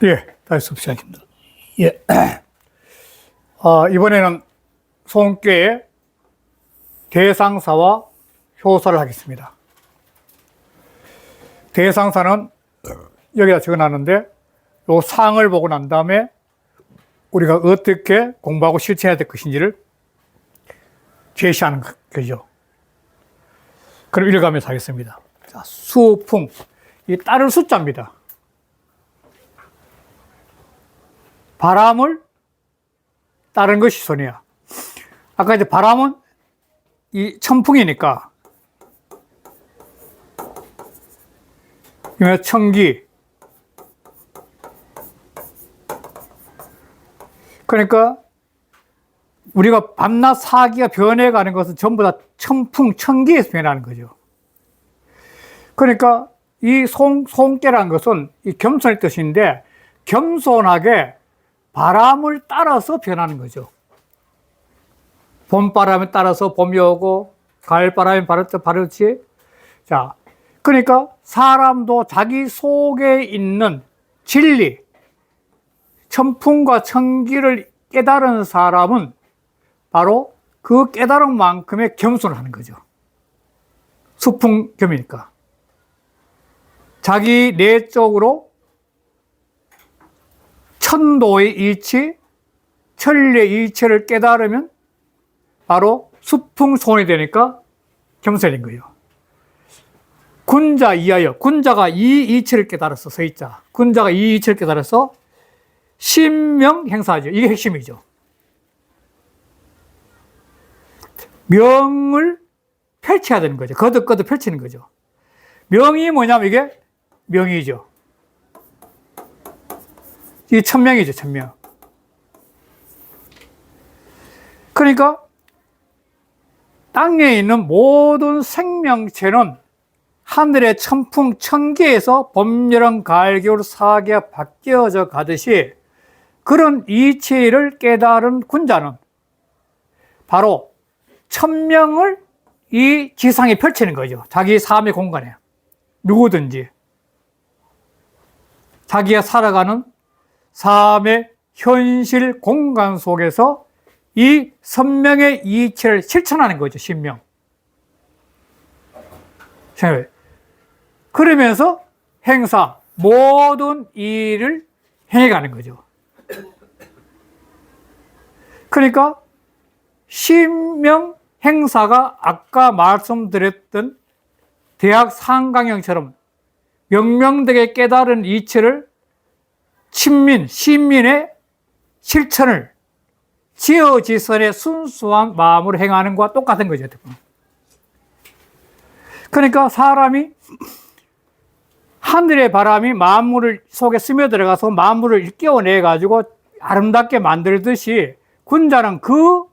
예, 다시 수업 시작입니다. 예. 이번에는 소음계의 대상사와 효사를 하겠습니다. 대상사는 여기다 적어 놨는데, 요 상을 보고 난 다음에 우리가 어떻게 공부하고 실천해야 될 것인지를 제시하는 거죠. 그럼 읽어가면서 하겠습니다. 자, 수풍. 이 따를 숫자입니다. 바람을 따른 것이 손이야. 아까 이제 바람은 이 천풍이니까, 천기. 그러니까 우리가 밤낮 사기가 변해가는 것은 전부 다 천풍, 천기에서 변하는 거죠. 그러니까 이 소음계라는 것은 이 겸손의 뜻인데, 겸손하게 바람을 따라서 변하는 거죠. 봄바람에 따라서 봄이 오고, 가을바람에 바르지. 자, 그러니까 사람도 자기 속에 있는 진리, 천풍과 천기를 깨달은 사람은 바로 그 깨달은 만큼의 겸손을 하는 거죠. 수풍겸이니까. 자기 내적으로 천도의 이치, 천리의 이치를 깨달으면 바로 수풍손이 되니까 겸손인 거예요. 군자 이하여, 군자가 이 이치를 깨달아서 서있자. 군자가 이 이치를 깨달아서 신명 행사하죠. 이게 핵심이죠. 명을 펼쳐야 되는 거죠. 거듭거듭 펼치는 거죠. 명이 뭐냐면 이게 명이죠. 이게 천명이죠, 천명. 그러니까 땅에 있는 모든 생명체는 하늘의 천풍, 천기에서 봄, 여름, 가을, 겨울, 사계가 바뀌어져 가듯이 그런 이치를 깨달은 군자는 바로 천명을 이 지상에 펼치는 거죠. 자기 삶의 공간에. 누구든지. 자기가 살아가는 삶의 현실 공간 속에서 이 선명의 이치를 실천하는 거죠. 신명. 그러면서 행사, 모든 일을 행해가는 거죠. 그러니까 신명 행사가 아까 말씀드렸던 대학 상강형처럼 명명되게 깨달은 이치를 신민의 실천을 지어지선의 순수한 마음으로 행하는 것과 똑같은 거죠. 그러니까 사람이 하늘의 바람이 만물을 속에 스며들어가서 만물을 일깨워내 가지고 아름답게 만들듯이 군자는 그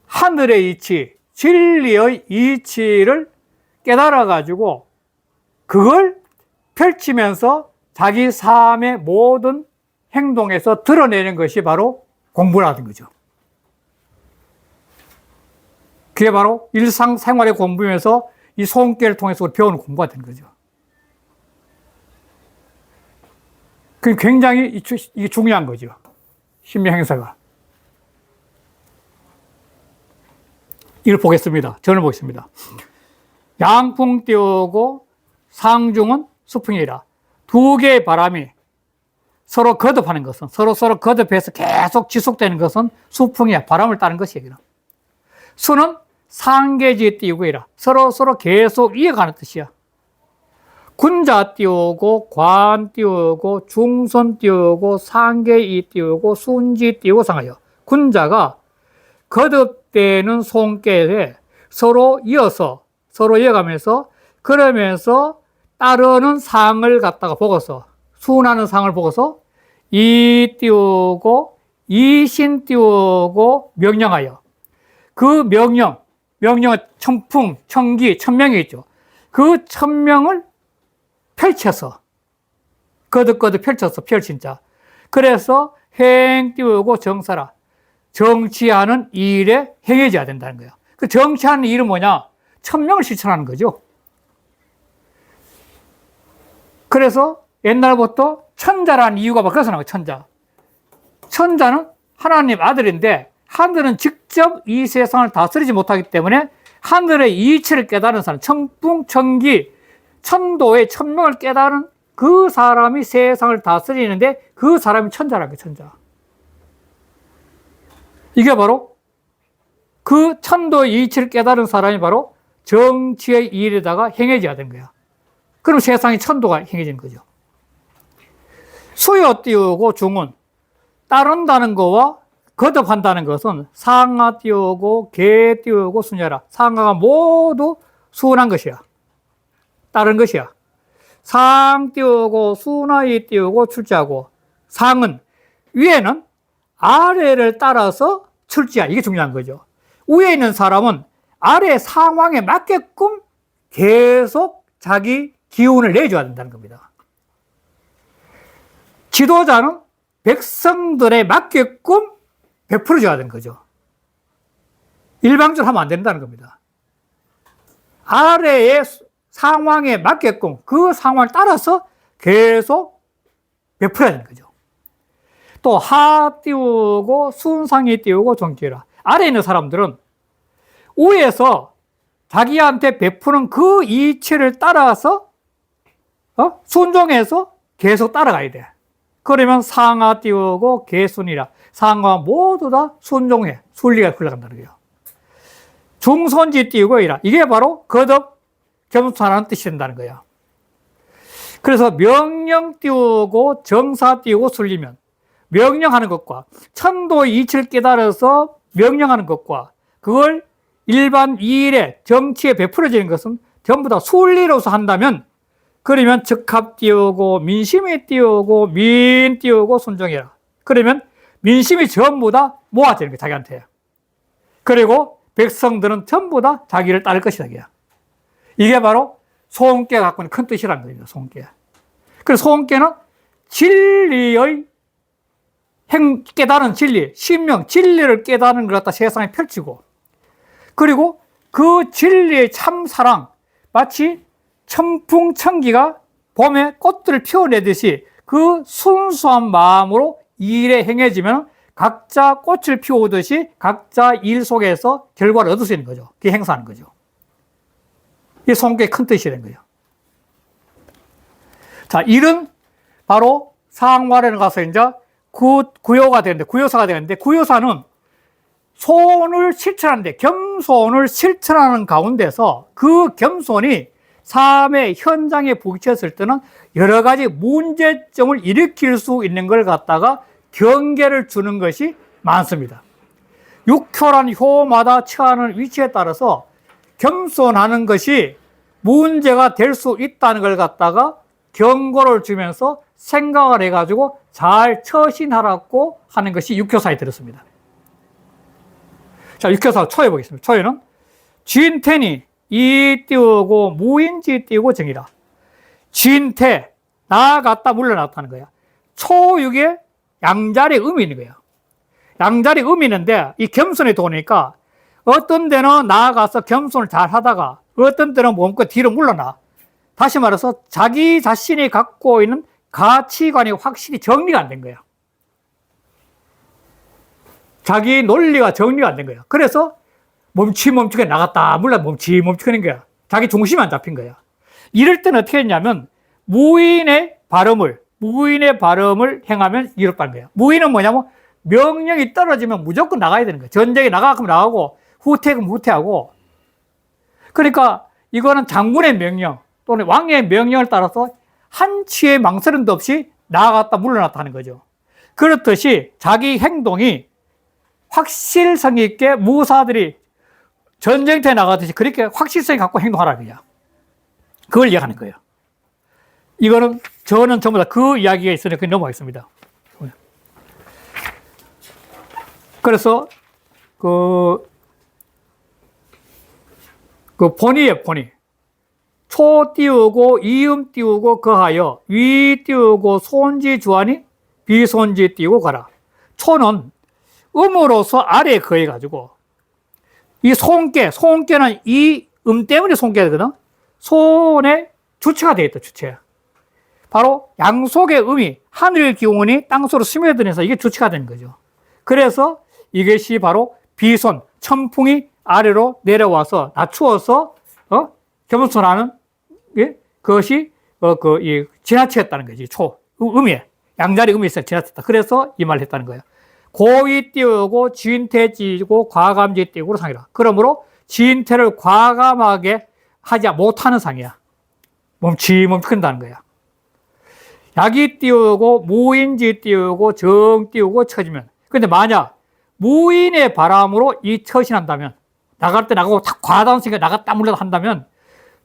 하늘의 이치, 진리의 이치를 깨달아 가지고 그걸 펼치면서 자기 삶의 모든 행동에서 드러내는 것이 바로 공부라는 거죠. 그게 바로 일상생활의 공부면서 이 소음계를 통해서 배우는 공부가 되는 거죠. 그게 굉장히 이게 중요한 거죠. 신명 행사가. 이걸 보겠습니다. 전을 보겠습니다. 양풍 띄우고 상중은 수풍이라. 두 개의 바람이 서로 거듭하는 것은, 서로 거듭해서 계속 지속되는 것은 수풍이야. 바람을 따는 것이에요. 수는 상계지에 띄우고 이라. 서로 계속 이어가는 뜻이야. 군자 띄우고, 관 띄우고, 중선 띄우고, 상계이 띄우고, 순지 띄우고 상하여. 군자가 거듭되는 손길에 서로 이어가면서, 그러면서 따르는 상을 갖다가 보고서, 순하는 상을 보고서, 이 띄우고, 이신 띄우고, 명령하여. 그 명령은 천풍, 천기, 천명이 있죠. 그 천명을 펼쳐서, 거듭거듭 펼친 자. 그래서 행 띄우고 정사라. 정치하는 일에 행해져야 된다는 거예요. 그 정치하는 일은 뭐냐? 천명을 실천하는 거죠. 그래서 옛날부터 천자라는 이유가 뭐 그래서 나와요. 천자. 천자는 하나님 아들인데 하늘은 직접 이 세상을 다스리지 못하기 때문에 하늘의 이치를 깨달은 사람, 천풍, 천기, 천도의 천명을 깨달은 그 사람이 세상을 다스리는데 그 사람이 천자라는 거예요. 천자. 이게 바로 그 천도의 이치를 깨달은 사람이 바로 정치의 일에다가 행해져야 되는 거야. 그럼 세상이 천도가 행해지는 거죠. 수요 띄우고 중은 따른다는 거와 거듭한다는 것은 상하 띄우고 개 띄우고 순여라. 상하가 모두 순한 것이야. 따른 것이야. 상 띄우고 순하이 띄우고 출제하고 상은 위에는 아래를 따라서 출제야. 이게 중요한 거죠. 위에 있는 사람은 아래 상황에 맞게끔 계속 자기 기운을 내줘야 된다는 겁니다. 지도자는 백성들에 맞게끔 베풀어줘야 되는 거죠. 일방적으로 하면 안 된다는 겁니다. 아래의 상황에 맞게끔 그 상황을 따라서 계속 베풀어야 되는 거죠. 또 하 띄우고 순상이 띄우고 종기라. 아래에 있는 사람들은 위에서 자기한테 베푸는 그 이치를 따라서 순종해서 계속 따라가야 돼. 그러면 상하 띄우고 개순이라. 상하 모두 다 순종해. 순리가 흘러간다는 거예요. 중손지 띄우고 이라. 이게 바로 거듭 겸손하는 뜻이 된다는 거예요. 그래서 명령 띄우고 정사 띄우고 순리면 명령하는 것과 천도의 이치를 깨달아서 명령하는 것과 그걸 일반 일에 정치에 베풀어지는 것은 전부 다 순리로서 한다면 그러면 적합 띄우고 민심이 띄우고 민 띄우고 순종해라. 그러면 민심이 전부 다 모아지는 거예요. 자기한테. 그리고 백성들은 전부 다 자기를 따를 것이다. 이게 바로 소원께가 갖고 있는 큰 뜻이라는 거예요. 소원께. 그래서 소원께는 진리의 깨달은 진리, 신명, 진리를 깨달은 걸 갖다 세상에 펼치고 그리고 그 진리의 참사랑 마치 천풍천기가 봄에 꽃들을 피워내듯이 그 순수한 마음으로 일에 행해지면 각자 꽃을 피우듯이 각자 일 속에서 결과를 얻을 수 있는 거죠. 그게 행사하는 거죠. 이게 소원께의 큰 뜻이 된 거예요. 자, 일은 바로 상활에는 가서 이제 구요가 되는데, 구요사가 되는데, 구요사는 소원을 실천하는데, 겸손을 실천하는 가운데서 그 겸손이 삶의 현장에 부딪혔을 때는 여러 가지 문제점을 일으킬 수 있는 걸 갖다가 경계를 주는 것이 많습니다. 육효란 효마다 처하는 위치에 따라서 겸손하는 것이 문제가 될 수 있다는 걸 갖다가 경고를 주면서 생각을 해가지고 잘 처신하라고 하는 것이 육효사에 들었습니다. 자, 육효사 초에 보겠습니다. 초에는 진태니 이 띄우고 무인지 띄우고 정이라. 진태, 나아갔다 물러났다는 거야. 초육에 양자리 음이 있는 거야. 양자리 음이 있는데 이 겸손이 도니까 어떤 데는 나아가서 겸손을 잘 하다가 어떤 때는 몸껏 뒤로 물러나. 다시 말해서 자기 자신이 갖고 있는 가치관이 확실히 정리가 안 된 거야. 자기 논리가 정리가 안 된 거야. 그래서 멈추게 나갔다 물러 멈추는 거야. 자기 중심이 안 잡힌 거야. 이럴 때는 어떻게 했냐면 무인의 발음을 행하면 이렇다는 거야. 무인은 뭐냐면 명령이 떨어지면 무조건 나가야 되는 거야. 전쟁에 나가면 나가고 후퇴하면 후퇴하고. 그러니까 이거는 장군의 명령 또는 왕의 명령을 따라서 한치의 망설임도 없이 나아갔다 물러났다 하는 거죠. 그렇듯이 자기 행동이 확실성 있게 무사들이 전쟁터에 나가듯이 그렇게 확실성이 갖고 행동하라 그냥. 그걸 이야기하는 거예요. 이거는 저는 전부 다 그 이야기가 있으니까 넘어가겠습니다. 그래서 그 본이에요, 본이. 초 띄우고 이음 띄우고 거하여 위 띄우고 손지 주하니 비손지 띄우고 가라. 초는 음으로서 아래에 거해가지고 이 손께는 이 때문에 손께거든. 손에 주체가 되어 있다, 주체. 바로 양속의 음이 하늘 기운이 땅속으로 스며들면서 이게 주체가 되는 거죠. 그래서 이것이 바로 비손, 천풍이 아래로 내려와서 낮추어서 겸손하는 그것이 지나치었다는 거지. 음이 양자리 음이 있어 지나쳤다. 그래서 이 말을 했다는 거예요. 고위 띄우고 지인태 띄우고 과감지 띄우고 상이라. 그러므로 지인태를 과감하게 하지 못하는 상이야. 멈춘다는 거야. 약이 띄우고 무인지 띄우고 정 띄우고 처지면. 근데 만약 무인의 바람으로 이 처신한다면, 나갈 때 나가고 과다한 생각에 나갔다 물러다 한다면,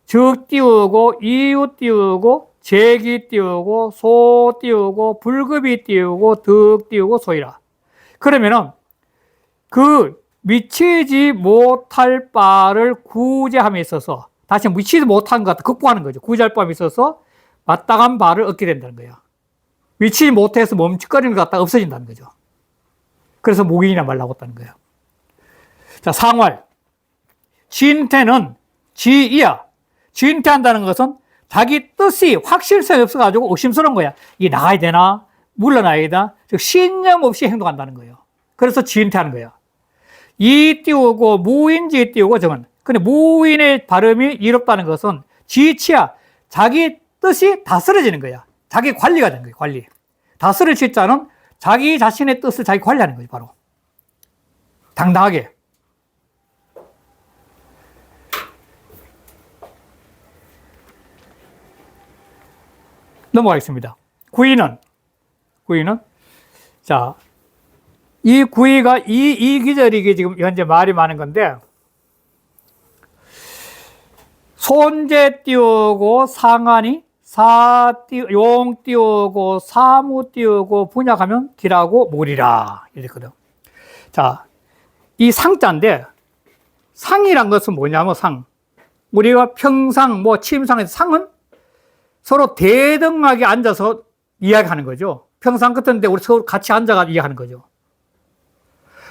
적 띄우고 이유 띄우고 재기 띄우고 소 띄우고 불급이 띄우고 득 띄우고 소이라. 그러면은 그 미치지 못할 바를 구제함에 있어서, 다시 미치지 못한 것 같다 극복하는 거죠. 구제할 바에 있어서 마땅한 바를 얻게 된다는 거예요. 미치지 못해서 멈칫거리는 것 같다 없어진다는 거죠. 그래서 무기이나 말 나왔다는 거예요. 자, 상활. 진퇴는 지이야. 진퇴한다는 것은 자기 뜻이 확실성이 없어가지고 의심스러운 거야. 이게 나가야 되나? 물러나야 되나? 즉, 신념 없이 행동한다는 거예요. 그래서 진퇴하는 거예요. 이 띄우고 무인지 띄우고 정은. 근데 무인의 발음이 이롭다는 것은 지치야. 자기 뜻이 다스려지는 거야. 자기 관리가 되는 거예요. 관리. 다스릴 자는 자기 자신의 뜻을 자기 관리하는 거예요. 바로. 당당하게. 넘어가겠습니다. 구의는, 자, 이 구의가 이 기절이 이게 지금 현재 말이 많은 건데, 손재 띄우고 상한이 용 띄우고 사무 띄우고 분약하면 기라고 무리라. 이랬거든. 자, 이 상자인데, 상이란 것은 뭐냐면 우리가 평상, 침상에서 상은 서로 대등하게 앉아서 이야기하는 거죠. 평상 같은데 우리 서로 같이 앉아서 이야기하는 거죠.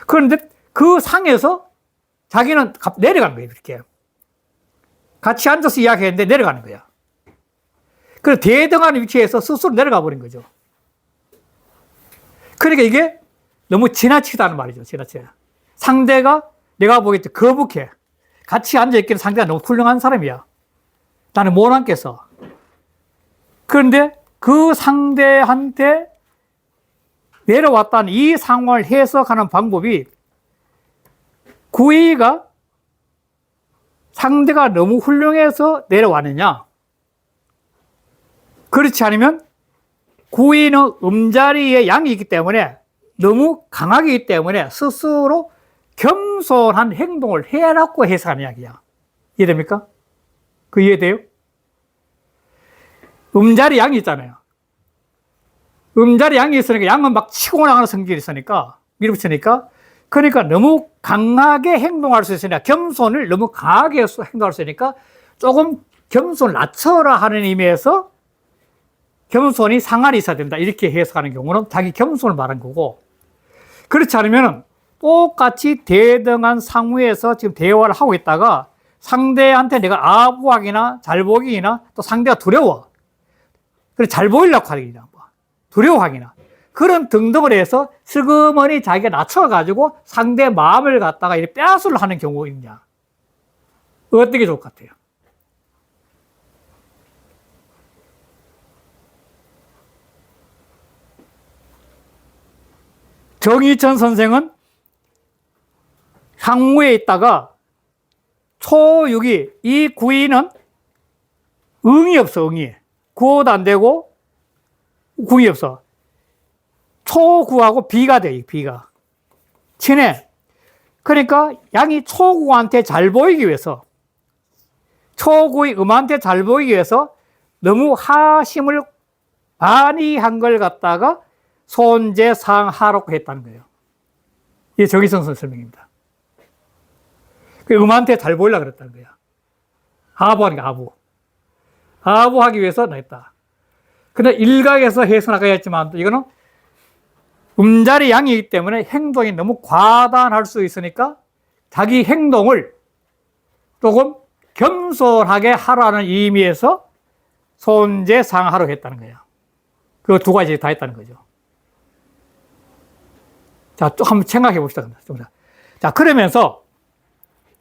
그런데 그 상에서 자기는 내려가는 거예요. 이렇게. 같이 앉아서 이야기했는데 내려가는 거야. 그래서 대등한 위치에서 스스로 내려가 버린 거죠. 그러니까 이게 너무 지나치다는 말이죠. 지나치다. 상대가 내가 보기에 거북해. 같이 앉아있기는 상대가 너무 훌륭한 사람이야. 나는 못 앉겠어. 그런데 그 상대한테 내려왔다는 이 상황을 해석하는 방법이 구의가 상대가 너무 훌륭해서 내려왔느냐? 그렇지 않으면 구의는 음자리의 양이 있기 때문에 너무 강하기 때문에 스스로 겸손한 행동을 해라고 해석하는 이야기야. 이해됩니까? 그 이해돼요? 음자리 양이 있잖아요. 음자리 양이 있으니까 양은 막 치고 나가는 성질이 있으니까 밀어붙이니까 그러니까 너무 강하게 행동할 수 있으니까 겸손을 너무 강하게 행동할 수 있으니까 조금 겸손을 낮춰라 하는 의미에서 겸손이 상할이 있어야 된다 이렇게 해석하는 경우는 자기 겸손을 말한 거고 그렇지 않으면 똑같이 대등한 상황에서 지금 대화를 하고 있다가 상대한테 내가 아부하기나 잘보기나 또 상대가 두려워. 그래 잘 보이려고 하기나 두려워하기나 그런 등등을 해서 슬그머니 자기가 낮춰가지고 상대 마음을 갖다가 이렇게 빼앗으려 하는 경우가 있냐. 어떤 게 좋을 것 같아요? 정의천 선생은 향후에 있다가 초6이 이 구이는 응이 없어. 응이 구호도 안 되고 궁이 없어. 초구하고 비가 돼. 비가 친해. 그러니까 양이 초구한테 잘 보이기 위해서 초구의 음한테 잘 보이기 위해서 너무 하심을 많이 한 걸 갖다가 손재상하라고 했다는 거예요. 이게 정의선 선생 설명입니다. 그 음한테 잘 보이려고 그랬다는 거야. 아부하는 게 아부. 아부하기 위해서 했다. 근데 일각에서 해석하게 했지만 이거는 음자리 양이기 때문에 행동이 너무 과단할 수 있으니까 자기 행동을 조금 겸손하게 하라는 의미에서 손재 상하로 했다는 거예요. 그 두 가지 다 했다는 거죠. 자, 또 한번 생각해 봅시다. 자, 그러면서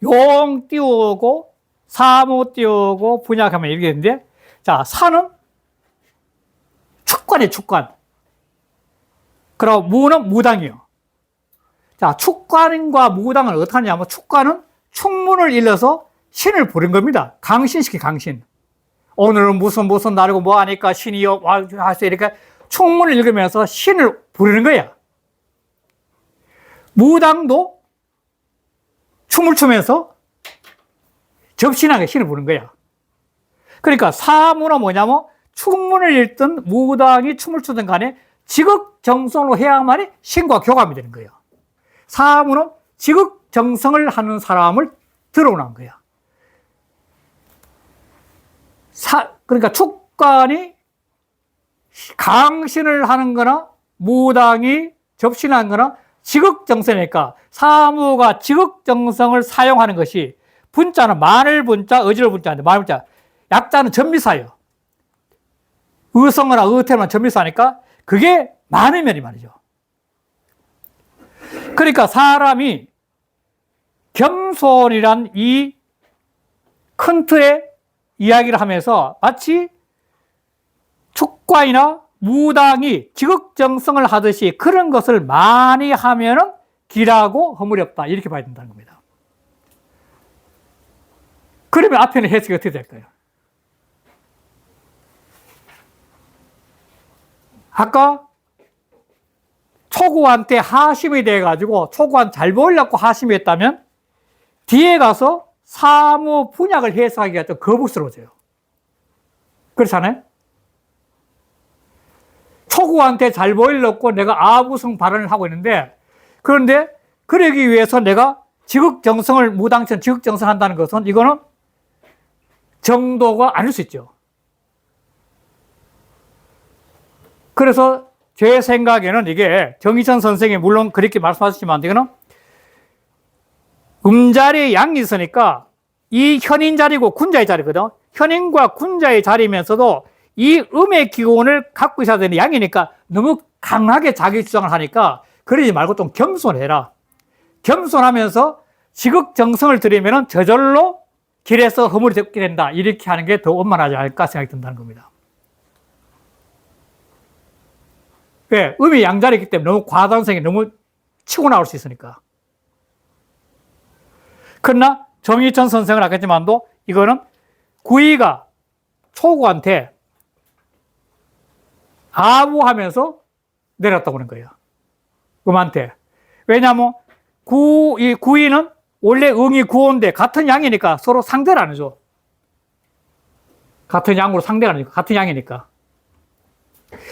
용 띄우고 사무 띄우고 분약하면 이렇게 되는데, 자, 사는 축관이에요, 축관. 그리고 무는 무당이요. 자, 축관과 무당을 어떻게 하냐면, 축관은 축문을 일러서 신을 부른 겁니다. 강신시키 강신. 오늘은 무슨 날이고 뭐 하니까 신이 와서 이렇게 축문을 읽으면서 신을 부르는 거야. 무당도 춤을 추면서 접신하게 신을 부르는 거야. 그러니까 사무는 뭐냐면 축문을 읽든 무당이 춤을 추든 간에 지극정성으로 해야만이 신과 교감이 되는 거예요. 사무는 지극정성을 하는 사람을 들어오는 거야. 그러니까 축관이 강신을 하는 거나 무당이 접신하는 거나 지극정성이니까 사무가 지극정성을 사용하는 것이 분자는 마늘 분자, 어지러 분자인데 마늘 분자. 약자는 전미사예요. 의성어나 의태만 전미사니까 그게 많으면이 말이죠. 그러니까 사람이 겸손이란 이 큰 틀의 이야기를 하면서 마치 축과이나 무당이 지극정성을 하듯이 그런 것을 많이 하면은 길하고 허물이 없다. 이렇게 봐야 된다는 겁니다. 그러면 앞에는 해석이 어떻게 될까요? 아까 초구한테 하심이 돼가지고 초구한 잘 보이려고 하심이 했다면 뒤에 가서 사무 분약을 해석하기가 좀 거북스러워져요. 그렇잖아요? 초구한테 잘 보이려고 내가 아부성 발언을 하고 있는데, 그런데 그러기 위해서 내가 지극정성을 무당처럼 지극정성 한다는 것은 이거는 정도가 아닐 수 있죠. 그래서 제 생각에는 이게 정의천 선생이 물론 그렇게 말씀하셨지만 이거는 음자리에 양이 있으니까 이 현인 자리고 군자의 자리거든. 현인과 군자의 자리면서도 이 음의 기운을 갖고 있어야 되는 양이니까 너무 강하게 자기 주장을 하니까 그러지 말고 좀 겸손해라. 겸손하면서 지극정성을 들이면 저절로 길에서 허물이 듣게 된다. 이렇게 하는 게 더 원만하지 않을까 생각이 든다는 겁니다. 왜? 음이 양자리이기 때문에 너무 과단성이 너무 치고 나올 수 있으니까. 그러나 정의천 선생은 아겠지만도 이거는 구이가 초구한테 아부하면서 내렸다고 하는 거예요. 음한테. 왜냐하면 이 구이는 원래 응이 구호인데 같은 양이니까 서로 상대를 안 해줘. 같은 양으로 상대를 안 해줘. 같은 양이니까.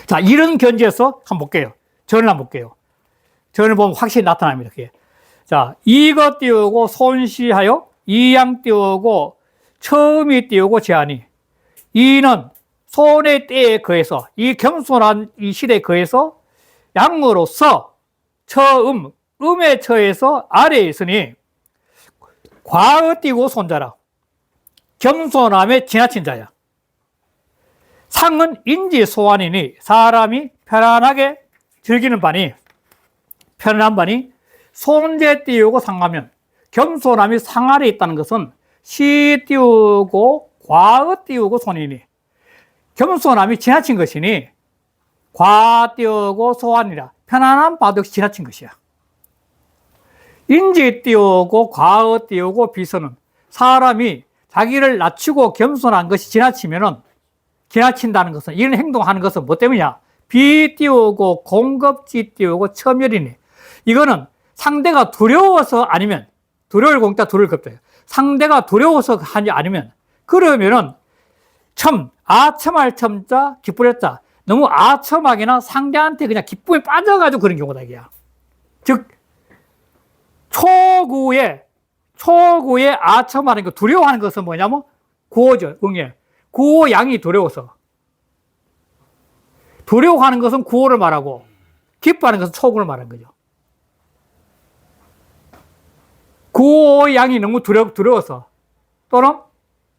자, 이런 견지에서 한번 볼게요. 전을 한번 볼게요. 전을 보면 확실히 나타납니다. 그게. 자, 이거 띄우고 손시하여 이양 띄우고 처음이 띄우고 제한이. 이는 손의 때에 거해서 이 겸손한 이 시대에 거해서 양으로서 처음 음의 처에서 아래에 있으니 과어 띄고 손자라. 겸손함에 지나친 자야. 상은 인지 소환이니 사람이 편안하게 즐기는 바니 편안한 바니 손재 띄우고 상하면 겸손함이 상 아래에 있다는 것은 시 띄우고 과어 띄우고 손이니 겸손함이 지나친 것이니 과 띄우고 소환이라 편안한 바도 지나친 것이야. 인지 띄우고 과어 띄우고 비서는 사람이 자기를 낮추고 겸손한 것이 지나친다는 것은 이런 행동하는 것은 뭐 때문이냐? 비 띄우고 공급지 띄우고 첨열이니 이거는 상대가 두려워서 아니면 두려울 공자 두려울 급자 상대가 두려워서 하지 않으면 그러면은 아첨할 첨자 기쁘렸 자 너무 아첨하기나 상대한테 그냥 기쁨에 빠져가지고 그런 경우다 이게야. 즉 초구에 아첨하는 거 두려워하는 것은 뭐냐면 구호죠. 응애. 구호 양이 두려워서. 두려워하는 것은 구호를 말하고 기뻐하는 것은 초구를 말하는 거죠. 구호 양이 너무 두려워서 또는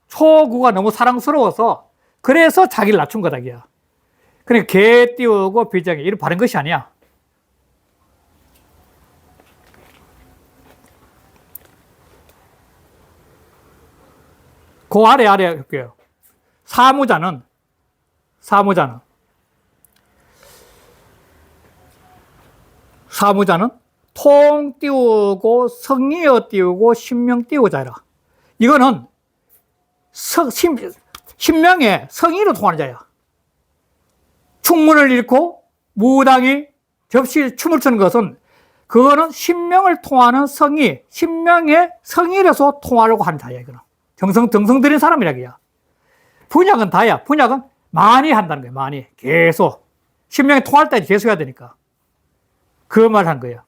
초구가 너무 사랑스러워서 그래서 자기를 낮춘 거다, 이게. 그러니까 개 띄우고 비장해. 이런 바른 것이 아니야. 그 아래 할게요. 사무자는 통 띄우고 성리어 띄우고 신명 띄우고 자라. 이거는 신명에 성의로 통하는 자야. 충문을 잃고 무당이 접시 춤을 추는 것은 그거는 신명을 통하는 성의, 신명의 성의로서 통하려고 하는 자야. 이거는 정성 들인 사람이라기야. 분약은 다야. 분약은 많이 한다는 거야. 많이 계속 신명이 통할 때까지 계속 해야 되니까 그 말 한 거야.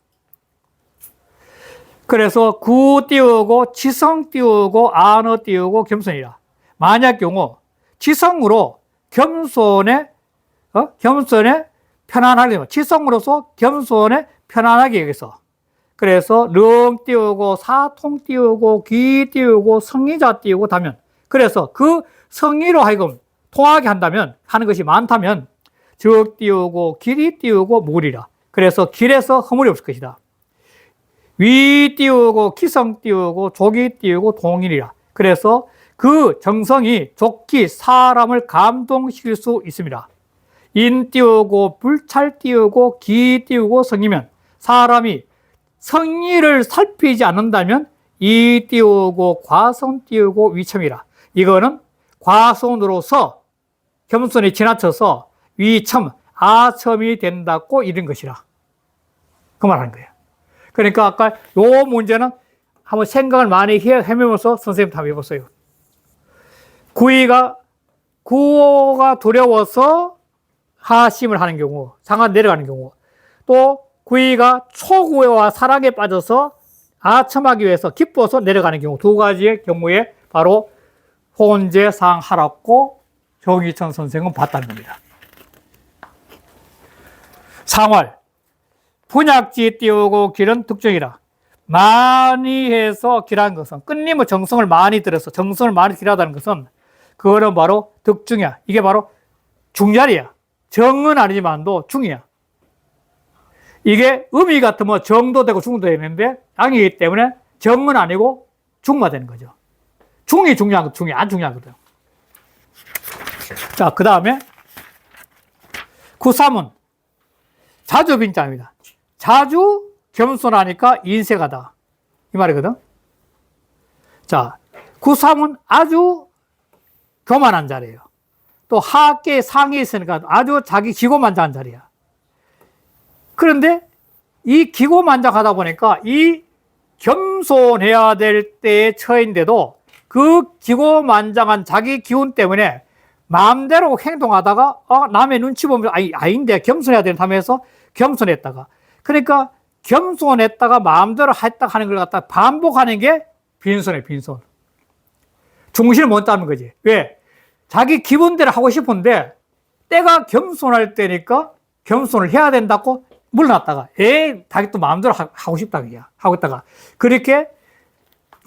그래서 구 띄우고 지성 띄우고 안어 띄우고 겸손이라. 만약 경우 지성으로 겸손에 편안하게, 지성으로서 겸손에 편안하게 여기서. 그래서 릉 띄우고 사통 띄우고 기 띄우고 성의자 띄우고 다면, 그래서 그 성의로 하여금 통하게 한다면, 하는 것이 많다면 적 띄우고 길이 띄우고 무리라. 그래서 길에서 허물이 없을 것이다. 위 띄우고 기성 띄우고 족이 띄우고 동일이라. 그래서 그 정성이 족기 사람을 감동시킬 수 있습니다. 인 띄우고 불찰 띄우고 기 띄우고 성이면 사람이 성의를 살피지 않는다면 이 띄우고 과성 띄우고 위첨이라. 이거는 과성으로서 겸손이 지나쳐서 위첨, 아첨이 된다고 이런 것이라. 그 말 하는 거예요. 그러니까 아까 요 문제는 한번 생각을 많이 해보면서 선생님도 한번 해보세요. 구호가 두려워서 하심을 하는 경우, 상하 내려가는 경우, 또 구이가 초구애와 사랑에 빠져서 아첨하기 위해서 기뻐서 내려가는 경우, 두 가지의 경우에 바로 혼재상하라고 정의천 선생은 봤다는 겁니다. 상활, 분약지 띄우고 길은 특정이라. 많이 해서 길한 것은, 끊임의 정성을 많이 들여서 정성을 많이 길하다는 것은 그거는 바로 득중이야. 이게 바로 중자리야. 정은 아니지만도 중이야. 이게 음이 같으면 정도 되고 중도 되는데 양이기 때문에 정은 아니고 중만 되는 거죠. 중이 중요한 거, 중이 안 중요하거든. 자, 그 다음에 구삼은 자주 빈자입니다. 자주 겸손하니까 인색하다. 이 말이거든. 자, 구삼은 아주 교만한 자리예요. 또 하계 상이 있으니까 아주 자기 기고만장한 자리야. 그런데 이 기고만장하다 보니까 이 겸손해야 될 때에 처인데도 그 기고만장한 자기 기운 때문에 마음대로 행동하다가 남의 눈치 보면 아닌데 겸손해야 되는 하면서 겸손했다가, 그러니까 겸손했다가 마음대로 했다 하는 걸 갖다 반복하는 게 빈손이에요. 빈손. 중심을 못 잡는 거지. 왜? 자기 기분대로 하고 싶은데 때가 겸손할 때니까 겸손을 해야 된다고 물러났다가 자기 또 마음대로 하고 싶다 그냥 하고 있다가 그렇게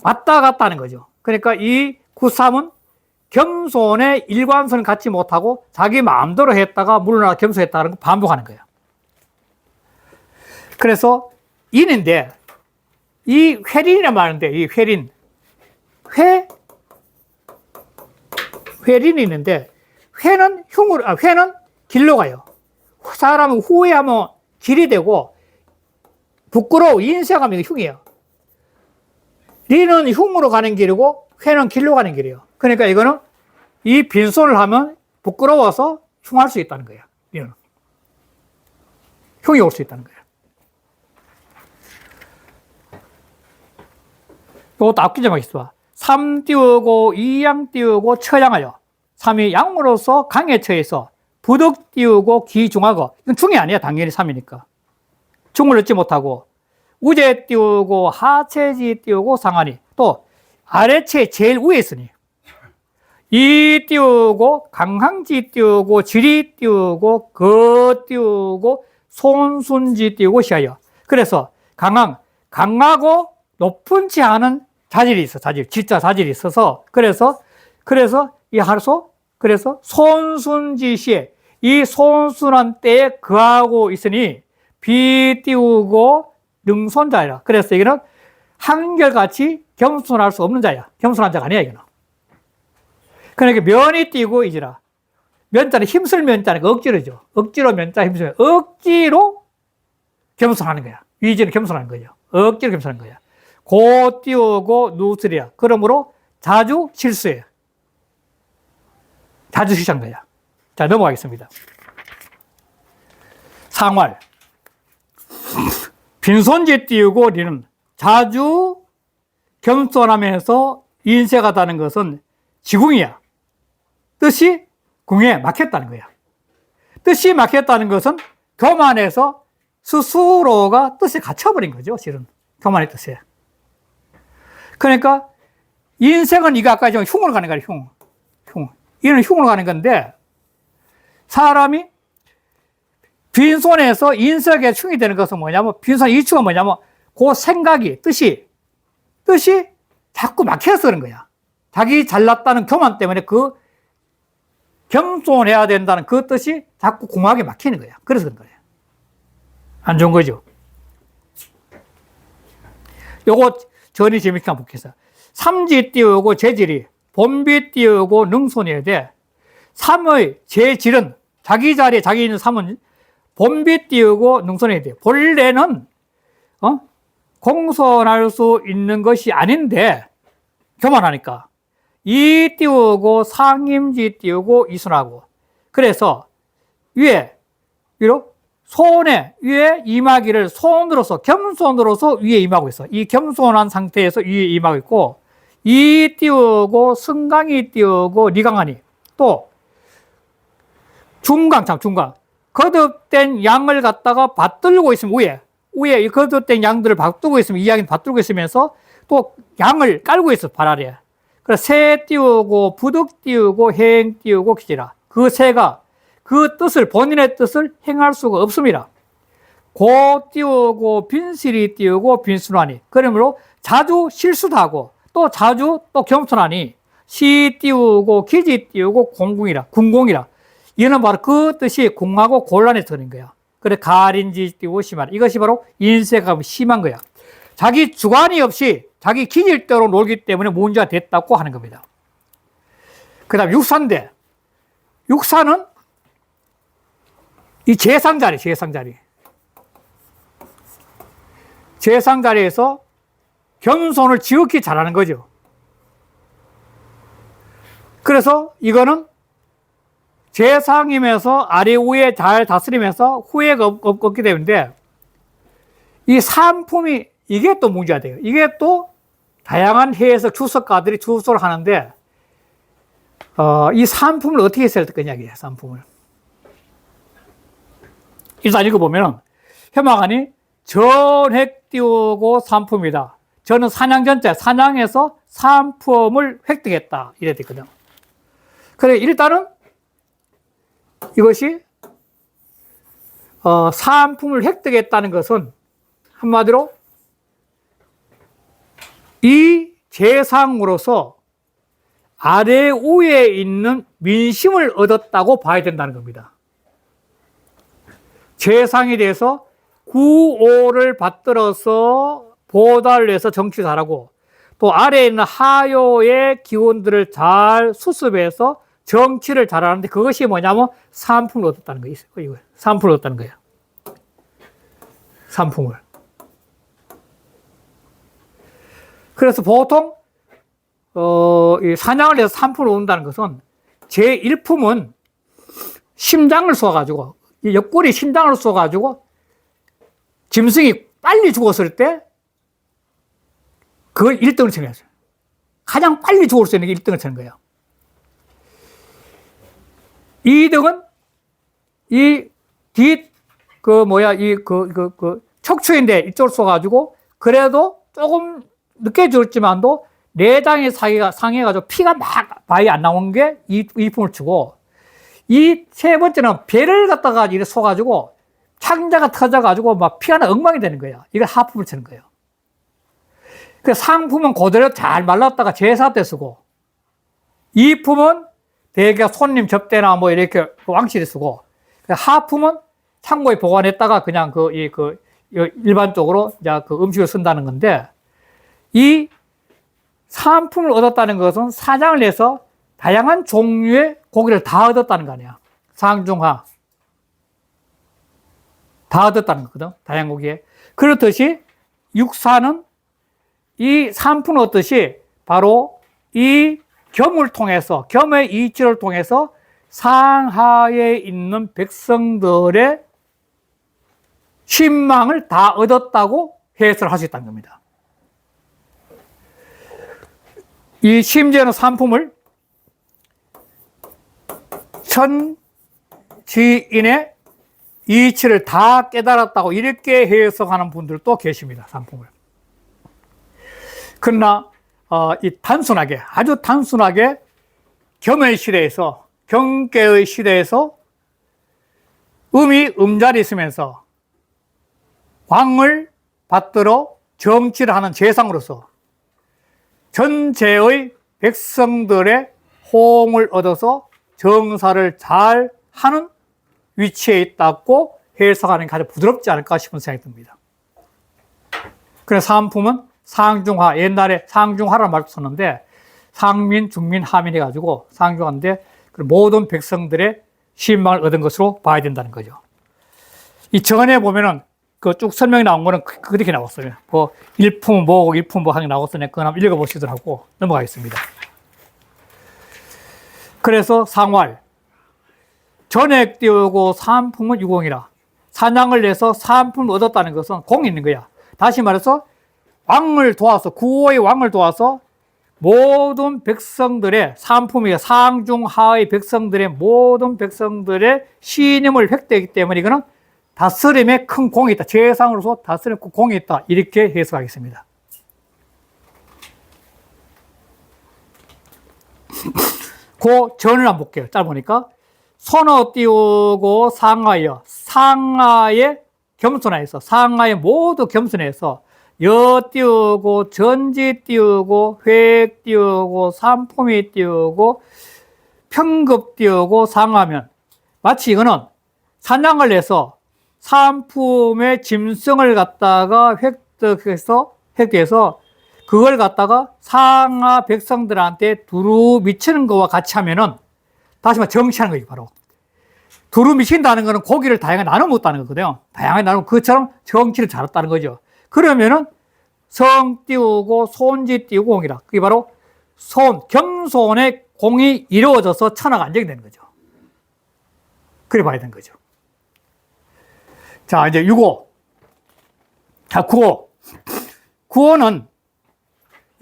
왔다 갔다 하는 거죠. 그러니까 이 구삼은 겸손의 일관성을 갖지 못하고 자기 마음대로 했다가 물러나 겸손했다는 거 반복하는 거예요. 그래서 인인데 이 회린이란 말인데 이 회린이 있는데 회는 회는 길로 가요. 사람은 후회하면 길이 되고 부끄러워 인색하면 흉이에요. 리는 흉으로 가는 길이고 회는 길로 가는 길이에요. 그러니까 이거는 이 빈손을 하면 부끄러워서 흉할 수 있다는 거예요. 리는 흉이 올 수 있다는 거예요. 이것도 앞기자만 있어. 삼 띄우고 이양 띄우고 처양하여. 삼이 양으로서 강에 처해서 부득 띄우고 기중하고. 이건 중이 아니야. 당연히 삼이니까. 중을 얻지 못하고 우제 띄우고 하체지 띄우고 상하니. 또 아래체 제일 위에 있으니. 이 띄우고 강항지 띄우고 지리 띄우고 거 띄우고 손순지 띄우고 시하여. 그래서 강하고 높은지 않은 자질이 있어. 질자 자질이 있어서 그래서 이 하소 그래서 손순지시에 이 손순한 때에 거하고 있으니 비 띄우고 능손자이라. 그래서 이거는 한결같이 겸손할 수 없는 자야. 겸손한 자가 아니야, 이거는. 그러니까 면이 띄고 이지라. 면자는 힘쓸 면자니까 억지로죠. 억지로 면자 힘쓰면 억지로 겸손하는 거야. 위지는 겸손하는 거죠. 억지로 겸손하는 거야. 고 띄우고 누스리야. 그러므로 자주 실수해요. 자주 실수한 거야. 자, 넘어가겠습니다. 상활. 빈손지 띄우고 리는 자주 겸손하면서 인색하다는 것은 지궁이야. 뜻이 궁에 막혔다는 거야. 뜻이 막혔다는 것은 교만해서 스스로가 뜻에 갇혀버린 거죠, 실은. 교만의 뜻에. 그러니까 인생은 이거 아까 흉으로 가는 거야, 흉. 이는 흉으로 가는 건데 사람이 빈손에서 인색에 흉이 되는 것은 뭐냐면 빈손 이치가 뭐냐면 그 생각이 뜻이 자꾸 막혀서 그런 거야. 자기 잘났다는 교만 때문에 그 겸손해야 된다는 그 뜻이 자꾸 공하게 막히는 거야. 그래서 그런 거예요. 안 좋은 거죠. 요거 전이 재밌게 한번 볼게요. 삼지 띄우고 재질이 본비 띄우고 능손이어야 돼. 삼의 재질은 자기 자리에 자기 있는 삼은 본비 띄우고 능손해야 돼. 본래는 공손할 수 있는 것이 아닌데 교만하니까 이 띄우고 상임지 띄우고 이순하고. 그래서 위로 손에 위에 임하기를 손으로서 겸손으로서 위에 임하고 있어. 이 겸손한 상태에서 위에 임하고 있고 이 띄우고 승강이 띄우고 리강하니 또 중강 거듭된 양을 갖다가 받들고 있으면 위에 이 거듭된 양들을 받들고 있으면 이 양이 받들고 있으면서 또 양을 깔고 있어 발 아래에. 그래서 새 띄우고 부득 띄우고 행 띄우고 기지라. 그 새가 그 뜻을 본인의 뜻을 행할 수가 없습니다. 고 띄우고 빈실이 띄우고 빈순하니 그러므로 자주 실수도 하고 또 자주 또 겸손하니 시 띄우고 기지 띄우고 궁공이라. 이는 바로 그 뜻이 궁하고 곤란해서 그런 거야. 그래 가린지 띄우고 심하라. 이것이 바로 인색함이 심한 거야. 자기 주관이 없이 자기 기질대로 놀기 때문에 문제가 됐다고 하는 겁니다. 그 다음 육사인데 육사는 이 재상자리에서 겸손을 지극히 잘하는 거죠. 그래서 이거는 재상임에서 아래 위에 잘 다스리면서 후회가 없기 때문에 이 산품이 이게 또 문제가 돼요. 이게 또 다양한 해에서 주석가들이 주석을 하는데 이 산품을 어떻게 했어야 될 거냐, 산품을. 일단 읽어보면 혐악하니 전획 띄우고 산품이다. 저는 사냥전자, 사냥해서 산품을 획득했다. 이래 됐거든. 그래, 일단은 이것이 산품을 획득했다는 것은 한마디로 이 재상으로서 아래 위에 있는 민심을 얻었다고 봐야 된다는 겁니다. 재상에 대해서 구호를 받들어서 보달을 해서 정치 잘하고 또 아래에 있는 하요의 기운들을 잘 수습해서 정치를 잘하는데 그것이 뭐냐면 산품을 얻었다는 거예요. 산품을 얻었다는 거예요. 산품을. 그래서 보통 이 사냥을 해서 산품을 얻는다는 것은 제1품은 심장을 쏘아가지고 이 옆구리 심장을 쏘아가지고 짐승이 빨리 죽었을 때 그걸 1등을 쳐는 거예요. 가장 빨리 죽을 수 있는 게 1등을 쳐는 거예요. 2등은 척추인데 이쪽을 쏘아가지고 그래도 조금 늦게 죽었지만도 내장이 상해가지고 피가 막 많이 안 나온 게 이 품을 치고 이 세 번째는 배를 갖다가 이렇게 쏘가지고 창자가 터져가지고 막 피가 나 엉망이 되는 거예요. 이걸 하품을 치는 거예요. 그 상품은 그대로 잘 말랐다가 제사 때 쓰고 이 품은 대개 손님 접대나 뭐 이렇게 왕실에 쓰고, 하품은 창고에 보관했다가 그냥 일반적으로 이제 그 음식을 쓴다는 건데, 이 사은품을 얻었다는 것은 사장을 내서 다양한 종류의 고기를 다 얻었다는 거 아니야. 상중하. 다 얻었다는 거거든. 다양한 고기에. 그렇듯이 육사는 이 사은품을 얻듯이 바로 이 겸을 통해서, 겸의 이치를 통해서 상하에 있는 백성들의 신망을 다 얻었다고 해석을 할 수 있다는 겁니다. 이 심지어는 산품을 천지인의 이치를 다 깨달았다고 이렇게 해석하는 분들도 계십니다. 산품을. 그러나 단순하게, 아주 단순하게 겸의 시대에서, 경계의 시대에서 음이 음자리 있으면서 왕을 받들어 정치를 하는 재상으로서 전체의 백성들의 호응을 얻어서 정사를 잘 하는 위치에 있다고 해석하는 게 가장 부드럽지 않을까 싶은 생각이 듭니다. 그래서 사은품은 상중하, 옛날에 상중하라는 말도 썼는데 상민, 중민, 하민 해가지고 상중하인데 모든 백성들의 신망을 얻은 것으로 봐야 된다는 거죠. 이 전에 보면은 그 쭉 설명이 나온 거는 그렇게 나왔어요. 뭐 일품 뭐고 일품 뭐 하는 게 나왔으니까 그거 한번 읽어보시더라고 넘어가겠습니다. 그래서 상활 전액 띄우고 사은품은 유공이라. 사냥을 내서 사은품을 얻었다는 것은 공이 있는 거야. 다시 말해서 왕을 도와서, 구호의 왕을 도와서 모든 백성들의 사은품이 상중하의 백성들의 모든 백성들의 신임을 획득했기 때문에 이거는 다스림에 큰 공이 있다. 재상으로서 다스림에 큰 공이 있다. 이렇게 해석하겠습니다. 그 전을 한번 볼게요. 짧으니까. 손어 띄우고 상하여, 상하에 겸손하여서, 상하에 모두 겸손해서 여 띄우고 전지 띄우고 획 띄우고 산품이 띄우고 편급 띄우고 상하면 마치 이거는 사냥을 해서 산품의 짐승을 갖다가 획득해서 그걸 갖다가 상하 백성들한테 두루 미치는 것과 같이 하면은 다시 말해 정치하는 거예요. 바로 두루 미친다는 거는 고기를 다양하게 나눠 먹었다는 거거든요. 다양하게 나누고 그처럼 정치를 잘했다는 거죠. 그러면은 성 띄우고 손지 띄우고 공이라. 그게 바로 겸손의 공이 이루어져서 천하가 안정이 되는 거죠. 그래 봐야 되는 거죠. 자, 이제 6호. 자, 9호. 9호는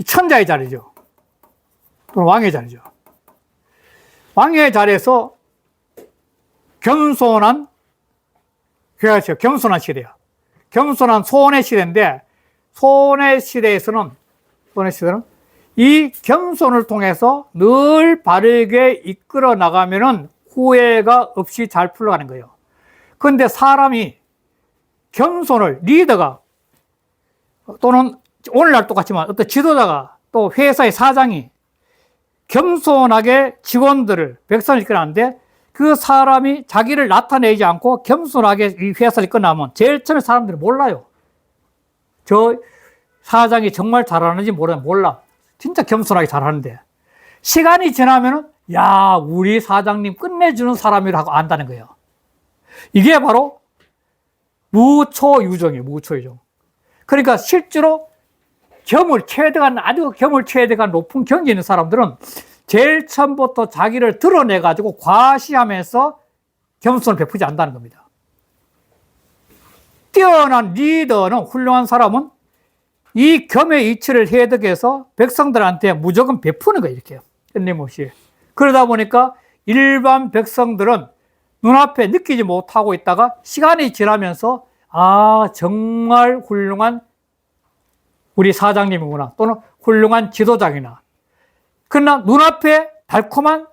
천자의 자리죠. 또는 왕의 자리죠. 왕의 자리에서 겸손한 시대야. 겸손한 소원의 시대인데, 소원의 시대에서는 이 겸손을 통해서 늘 바르게 이끌어 나가면은 후회가 없이 잘 풀러가는 거예요. 그런데 사람이 겸손을 리더가 또는 오늘날 똑같지만 어떤 지도자가 또 회사의 사장이 겸손하게 직원들을 백성을 이끌어가는데 그 사람이 자기를 나타내지 않고 겸손하게 이 회사를 이끌어나면 제일 처음에 사람들이 몰라요. 저 사장이 정말 잘하는지 몰라. 진짜 겸손하게 잘하는데 시간이 지나면은 야, 우리 사장님 끝내주는 사람이라고 안다는 거예요. 이게 바로 무초유정이에요. 무초유정. 그러니까 실제로 아주 겸을 최대한 높은 경지에 있는 사람들은 제일 처음부터 자기를 드러내가지고 과시하면서 겸손을 베푸지 않는다는 겁니다. 뛰어난 리더는, 훌륭한 사람은 이 겸의 이치를 획득해서 백성들한테 무조건 베푸는 거예요. 이렇게 끊임없이. 그러다 보니까 일반 백성들은 눈앞에 느끼지 못하고 있다가 시간이 지나면서 아, 정말 훌륭한 우리 사장님이구나, 또는 훌륭한 지도자이나. 그러나 눈앞에 달콤한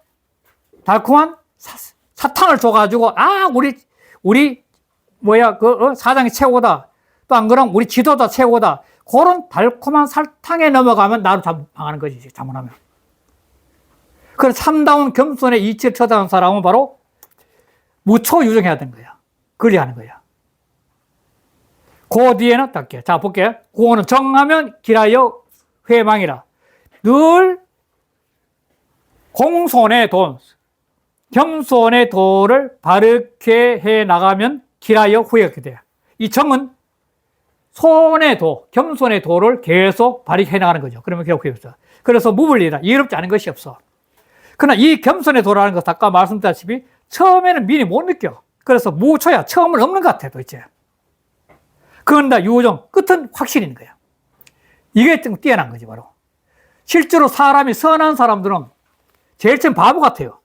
사탕을 줘가지고 아, 우리 사장이 최고다, 또 안 그러면 우리 지도자 최고다, 그런 달콤한 사탕에 넘어가면 나로 망하는 거지, 잘못하면. 그 참다운 겸손의 이치를 처다는 사람은 바로 무초유정해야 되는 거야. 그리하는 거야. 그 뒤에는 딱게. 자, 볼게. 구호는 정하면 길하여 회망이라. 늘 공손의 돈, 겸손의 도를 바르게 해 나가면 길하여 후회하게 돼. 이 정은 손의 도, 겸손의 도를 계속 바르게 해 나가는 거죠. 그러면 결국 후회 없어. 그래서 무불리라. 이롭지 않은 것이 없어. 그러나 이 겸손의 도라는 것은 아까 말씀드렸다시피 처음에는 미리 못 느껴. 그래서 무초야. 처음은 없는 것 같아, 도대체. 그런다 유정, 끝은 확실히 있는 거야. 이게 좀 뛰어난 거지, 바로. 실제로 사람이 선한 사람들은 제일 처음 바보 같아요.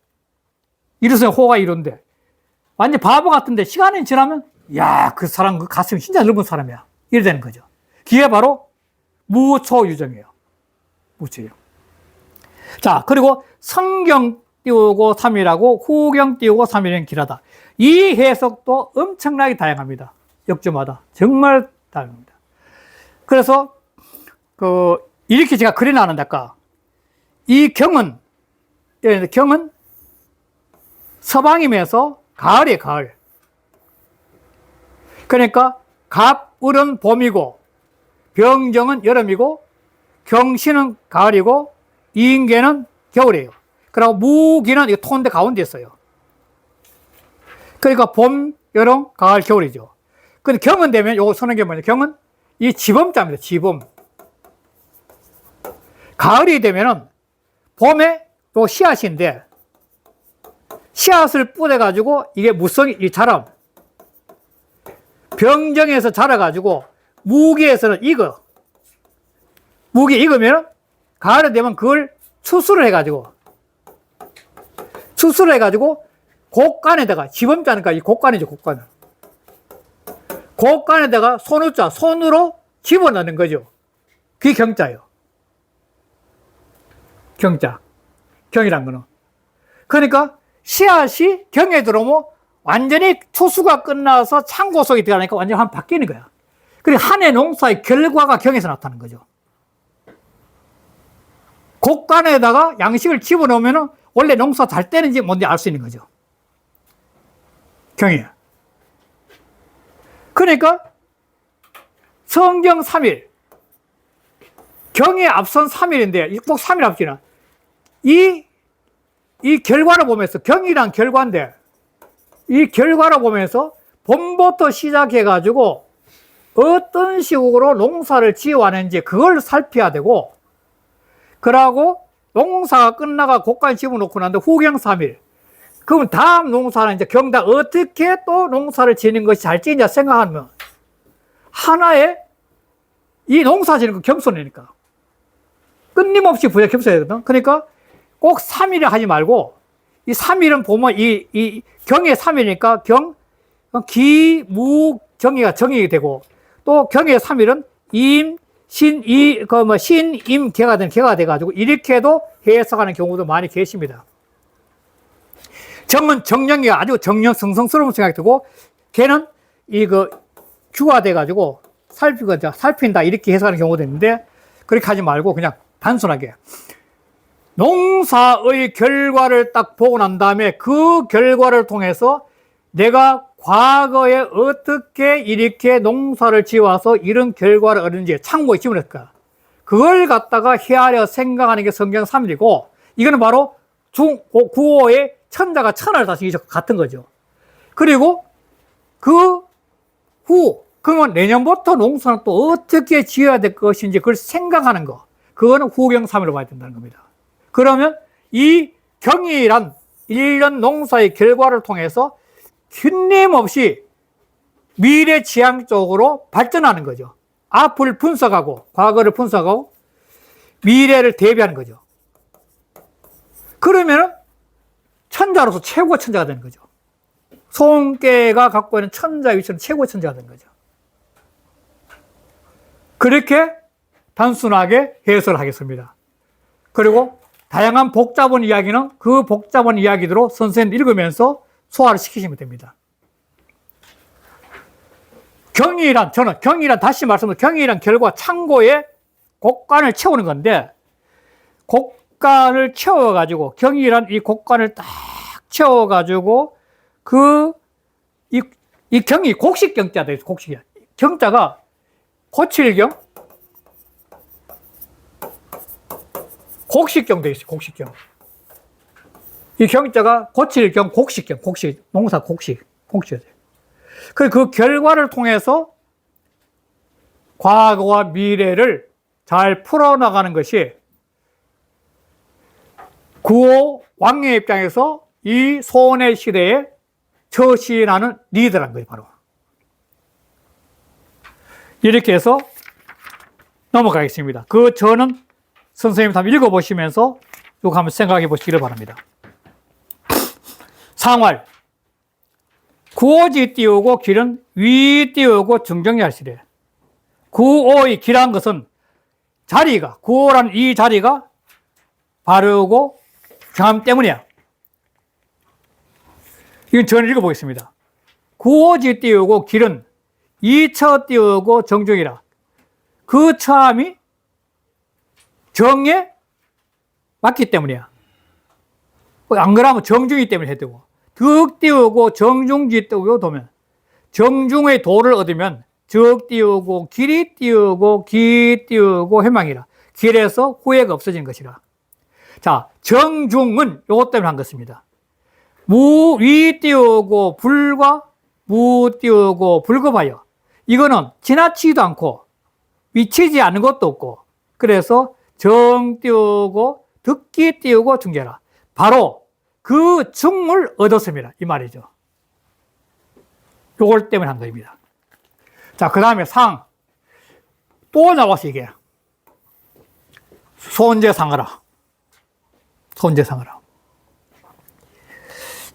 이래서 호가 이런데. 완전 바보 같은데 시간이 지나면, 야, 그 사람 그 가슴이 진짜 넓은 사람이야. 이래 되는 거죠. 그게 바로 무초유정이에요. 무초유정. 자, 그리고 성경 띄우고 3일하고 후경 띄우고 3일은 길하다. 이 해석도 엄청나게 다양합니다. 역주마다. 정말 다양합니다. 그래서, 이렇게 제가 그려놨는데, 아까. 이 경은 서방임에서 가을이에요, 가을. 그러니까, 갑을은 봄이고, 병정은 여름이고, 경신은 가을이고, 인계는 겨울이에요. 그리고 무기는 이 톤대 가운데 있어요. 그러니까 봄, 여름, 가을, 겨울이죠. 근데 경은 되면 요거 쓰는 게 뭐냐? 경은 이 지범자입니다. 지범. 가을이 되면은 봄에 요 씨앗인데 씨앗을 뿌려가지고 이게 무성이 이 자람. 병정에서 자라가지고 무기에서는 익어. 무기 익으면 가을이 되면 그걸 추수를 해가지고 곡간에다가 지범자니까 이 곡간이죠, 곡간. 곡간에다가 손우자, 손으로 집어넣는 거죠. 그게 경자예요. 경자. 경이란 거는. 그러니까 씨앗이 경에 들어오면 완전히 추수가 끝나서 창고 속에 들어가니까 완전히 한 바뀌는 거야. 그리고 한 해 농사의 결과가 경에서 나타나는 거죠. 곡간에다가 양식을 집어넣으면 원래 농사 잘 때는지 뭔지 알 수 있는 거죠. 경이야. 그러니까 성경 3일, 경에 앞선 3일인데 꼭 3일 앞지나 이 결과를 보면서 경이란 결과인데 이 결과를 보면서 봄부터 시작해가지고 어떤 식으로 농사를 지어왔는지 그걸 살펴야 되고 그러고 농사가 끝나가 곡간에 집어넣고 난데 후경 3일. 그럼 다음 농사는 이제 경다 어떻게 또 농사를 지는 것이 잘 지냐 생각하면 하나의 이 농사 지는 거 겸손이니까. 끊임없이 부자 겸손해야 되거든. 그러니까 꼭 3일에 하지 말고 이 3일은 보면 이 경의 3일이니까 기, 무, 정의가 정의가 되고 또 경의 3일은 임, 신, 임, 개가 돼가지고 이렇게도 해석하는 경우도 많이 계십니다. 정은 정령이가 아주 성성스러운 생각이 들고, 걔는 규가 돼가지고 살핀다 이렇게 해석하는 경우도 있는데, 그렇게 하지 말고 그냥 단순하게. 농사의 결과를 딱 보고 난 다음에 그 결과를 통해서 내가 과거에 어떻게 이렇게 농사를 지어와서 이런 결과를 얻는지 창고에 집어넣을까. 그걸 갖다가 헤아려 생각하는 게 성경 3일이고, 이거는 바로 구호의 천자가 천하를 다시 같은 거죠. 그리고 그 후, 그러면 내년부터 농사는 또 어떻게 지어야 될 것인지 그걸 생각하는 거. 그거는 후경 3일로 봐야 된다는 겁니다. 그러면 이 경이란 1년 농사의 결과를 통해서 균림없이 미래 지향 쪽으로 발전하는 거죠. 앞을 분석하고 과거를 분석하고 미래를 대비하는 거죠. 그러면 천자로서 최고 천자가 되는 거죠. 손깨가 갖고 있는 천자의 위치는 최고 천자가 되는 거죠. 그렇게 단순하게 해석을 하겠습니다. 그리고 다양한 복잡한 이야기는 그 복잡한 이야기대로 선생님 읽으면서 소화를 시키시면 됩니다. 경이란 결과 창고에 곡간을 채우는 건데, 곡간을 채워가지고, 경이란 이 곡간을 딱 채워가지고, 이 경이 곡식경자다, 곡식이야. 경자가 고칠경, 곡식경 되어 있어요, 곡식경. 이 경자가 고칠경, 곡식경, 농사 곡식이야. 그 결과를 통해서 과거와 미래를 잘 풀어나가는 것이 구호 왕의 입장에서 이 소원의 시대에 처신하는 리더란 거예요, 바로. 이렇게 해서 넘어가겠습니다. 그 저는 선생님 한번 읽어보시면서 이거 한번 생각해 보시기를 바랍니다. 상활. 구오지 띄우고 길은 위 띄우고 정정리할시래. 구오의 길한 것은 자리가, 구오라는 이 자리가 바르고 정함 때문이야. 이건 저는 읽어보겠습니다. 구오지 띄우고 길은 이처 띄우고 정중이라. 그 처함이 정에 맞기 때문이야. 안 그러면 정중이 때문에 해야 되고, 득 띄우고 정중지 띄우고 도면, 정중의 도를 얻으면 적 띄우고 길이 띄우고 기 띄우고 해망이라. 길에서 후회가 없어지는 것이라. 자, 정중은 요것 때문에 한 것입니다. 위 띄우고 불과 무 띄우고 불급하여. 이거는 지나치지도 않고 미치지 않은 것도 없고, 그래서 정 띄우고 듣기 띄우고 중재라. 바로 그 중을 얻었습니다, 이 말이죠. 요걸 때문에 한 겁니다. 자, 그 다음에 상. 또 나왔어, 이게. 손재상하라. 손재상하라.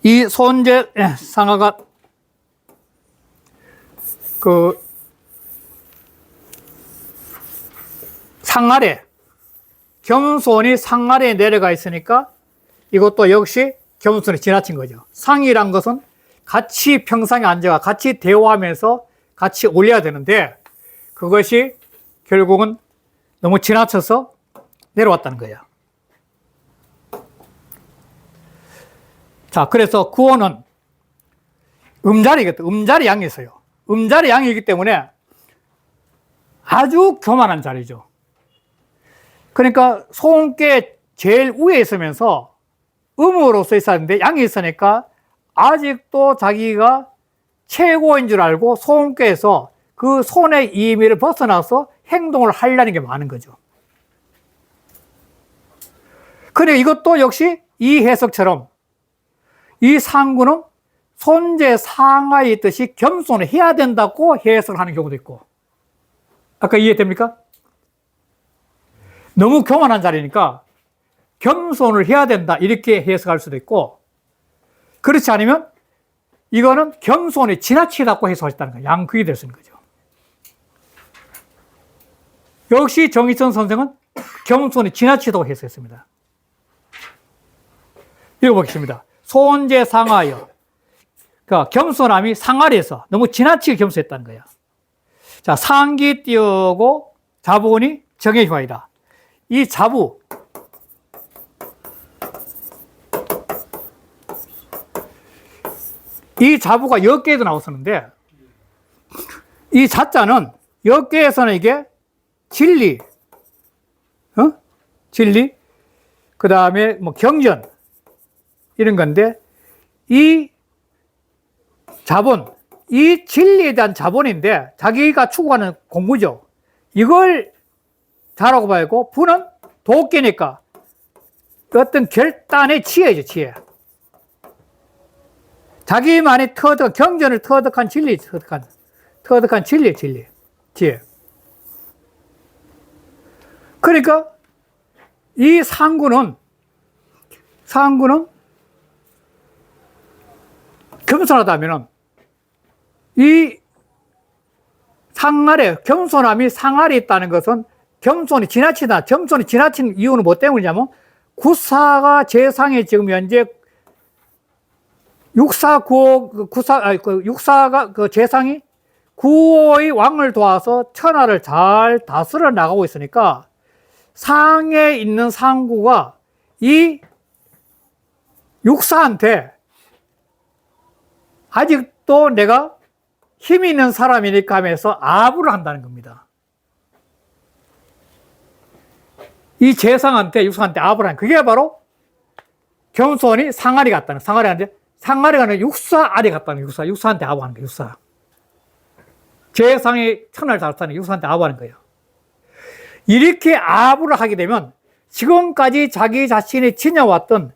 이 손재상하가 상 아래, 겸손이 상 아래에 내려가 있으니까 이것도 역시 겸손이 지나친 거죠. 상이란 것은 같이 평상에 앉아가 같이 대화하면서 같이 올려야 되는데 그것이 결국은 너무 지나쳐서 내려왔다는 거예요. 자, 그래서 구호는 음자리겠다. 음자리 양이 있어요. 음자리 양이기 때문에 아주 교만한 자리죠. 그러니까 소음계 제일 위에 있으면서 음으로서 있었는데 양이 있으니까 아직도 자기가 최고인 줄 알고 소음계에서 그 손의 임의를 벗어나서 행동을 하려는 게 많은 거죠. 그러니까 이것도 역시 이 해석처럼 이 상구는 손재 상하에 있듯이 겸손을 해야 된다고 해석을 하는 경우도 있고. 아까 이해됩니까? 너무 교만한 자리니까 겸손을 해야 된다 이렇게 해석할 수도 있고, 그렇지 않으면 이거는 겸손이 지나치다고 해석했다는 거예요. 양극이 될 수 있는 거죠. 역시 정의천 선생은 겸손이 지나치다고 해석했습니다. 읽어보겠습니다. 손재 상하여. 그러니까 겸손함이 상아리에서 너무 지나치게 겸손했다는 거예요. 자, 상기 띄우고 자부니 정의 휘하이다. 이 자부, 이 자부가 역계에도 나왔었는데, 이 자자는 역계에서는 이게 진리, 진리, 그 다음에 뭐 경전, 이런 건데, 이 자본, 이 진리에 대한 자본인데, 자기가 추구하는 공부죠. 이걸 자라고 봐야고, 부는 도끼니까 어떤 결단의 지혜죠, 지혜. 자기만이 터득한, 경전을 터득한 진리, 터득한 진리, 지혜. 그러니까 이 상구는 겸손하다면은 이 상아래, 겸손함이 상아래 있다는 것은 겸손이 지나치다. 겸손이 지나친 이유는 뭐 때문이냐면 구사가 재상에 지금 현재 육사가 그 재상이 구호의 왕을 도와서 천하를 잘 다스려 나가고 있으니까 상에 있는 상구가 이 육사한테 아직도 내가 힘 있는 사람이니까 하면서 아부를 한다는 겁니다. 이 재상한테, 육사한테 아부를 하는, 그게 바로 겸손이 상아리 같다는, 상아리가 육사 아래 같다는, 육사한테 아부하는 거예요, 육사. 재상이 천을 잘 사는 육사한테 아부하는 거예요. 이렇게 아부를 하게 되면 지금까지 자기 자신이 지녀왔던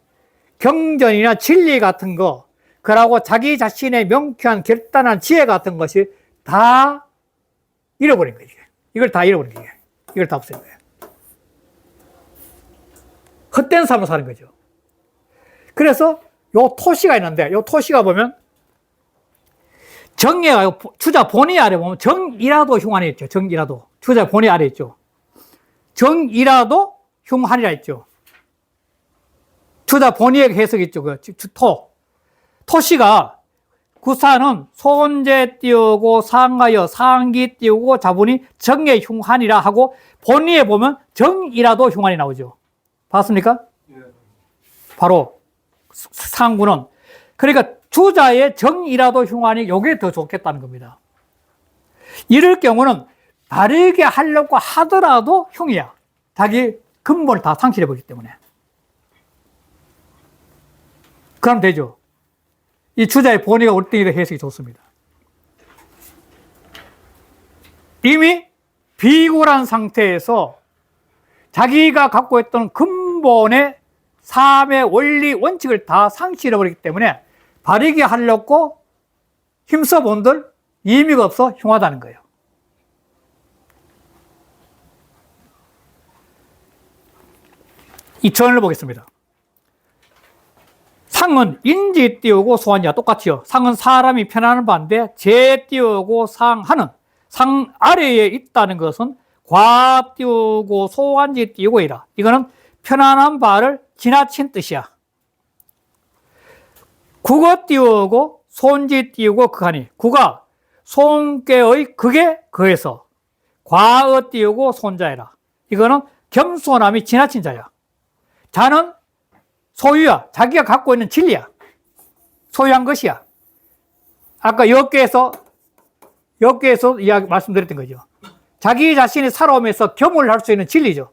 경전이나 진리 같은 거, 그러고 자기 자신의 명쾌한 결단한 지혜 같은 것이 다 잃어버린 거예요. 이걸 다 잃어버린 거예요. 이걸 다 없앤 거예요. 헛된 삶을 사는 거죠. 그래서 요 토시가 있는데, 요 토시가 보면 정예가 주자 본의 아래 보면 정이라도 흉한이 있죠. 정이라도. 주자 본의 아래 있죠. 정이라도 흉한이라 있죠. 주자 본의의 해석이 있죠. 그 토시가 구사는 손재 띄우고 상하여 상기 띄우고 자본이 정의 흉한이라 하고 본의에 보면 정이라도 흉한이 나오죠. 봤습니까? 바로 상구는. 그러니까 주자의 정이라도 흉한이 요게 더 좋겠다는 겁니다. 이럴 경우는 바르게 하려고 하더라도 흉이야. 자기 근본을 다 상실해버리기 때문에. 그럼 되죠. 이 주자의 본의가 옳등이다 해석이 좋습니다. 이미 비굴한 상태에서 자기가 갖고 있던 근본의 삶의 원리, 원칙을 다 상실해버리기 때문에 바르게 하려고 힘써본들 의미가 없어 흉하다는 거예요. 이 전을 보겠습니다. 상은 인지 띄우고 소한이와 똑같이요. 상은 사람이 편안한 바인데 재 띄우고 상하는, 상 아래에 있다는 것은 과 띄우고 소한지 띄우고 이라. 이거는 편안한 바를 지나친 뜻이야. 국어 띄우고 손지 띄우고 극하니, 국가 손께의 극에 거해서 과어 띄우고 손자해라. 이거는 겸손함이 지나친 자야. 자는 소유야. 자기가 갖고 있는 진리야. 소유한 것이야. 아까 역계에서 이야기 말씀드렸던 거죠. 자기 자신이 살아오면서 겸을 할 수 있는 진리죠.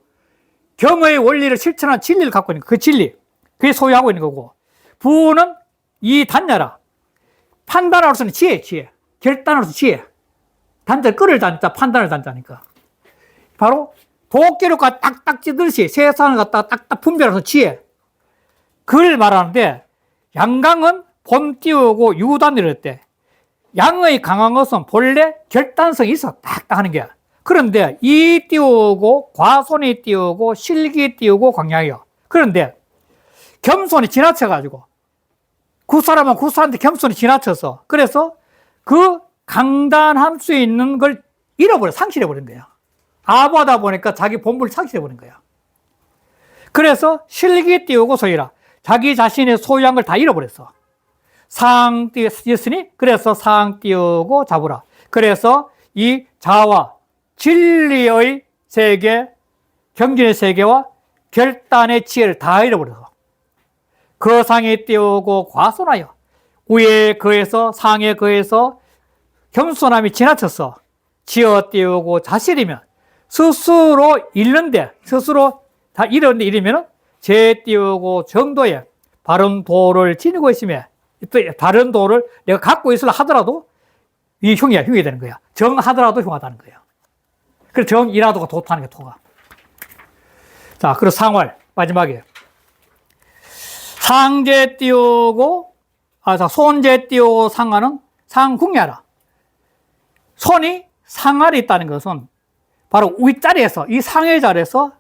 겸의 원리를 실천한 진리를 갖고 있는 그 진리. 그게 소유하고 있는 거고. 부는 이 단자라. 판단할 수 있는 지혜. 결단할 수 있는 지혜. 단자, 끌을 단자, 판단을 단자니까. 바로 도끼를 갖다 딱딱 찌듯이 세상을 갖다가 딱딱 분별해서 지혜. 그걸 말하는데, 양강은 본 띄우고 유단 이럴 때, 양의 강한 것은 본래 결단성이 있어. 딱딱 하는 게. 그런데 이 띄우고 과손이 띄우고 실기 띄우고 광양이요. 그런데 겸손이 지나쳐가지고 구사람은 구사한테 겸손이 지나쳐서 그래서 그 강단할 수 있는 걸 잃어버려, 상실해버린 거야. 아부하다 보니까 자기 본분을 상실해버린 거야. 그래서 실기 띄우고 소유라. 자기 자신의 소유한 걸 다 잃어버렸어. 상 띄었으니 그래서 상 띄우고 잡으라. 그래서 이 자와 진리의 세계, 경진의 세계와 결단의 지혜를 다 잃어버려서 그 상에 띄우고 과손하여 위에 거해서 상에 거해서 겸손함이 지나쳐서 지어 띄우고 자실이면 스스로 잃는데 스스로 다 잃었는데 잃으면 재 띄우고 정도에 바른 도를 지니고 있으며 또 바른 도를 내가 갖고 있으려 하더라도 이 흉이 되는 거야. 정하더라도 흉하다는 거야. 그래서 정이라도가 도타는 게 토가. 자, 그리고 상활 마지막에 상재 띄우고 손재 띄우고 상하는 상궁야라. 손이 상할이 있다는 것은 바로 윗자리에서 이 상의 자리에서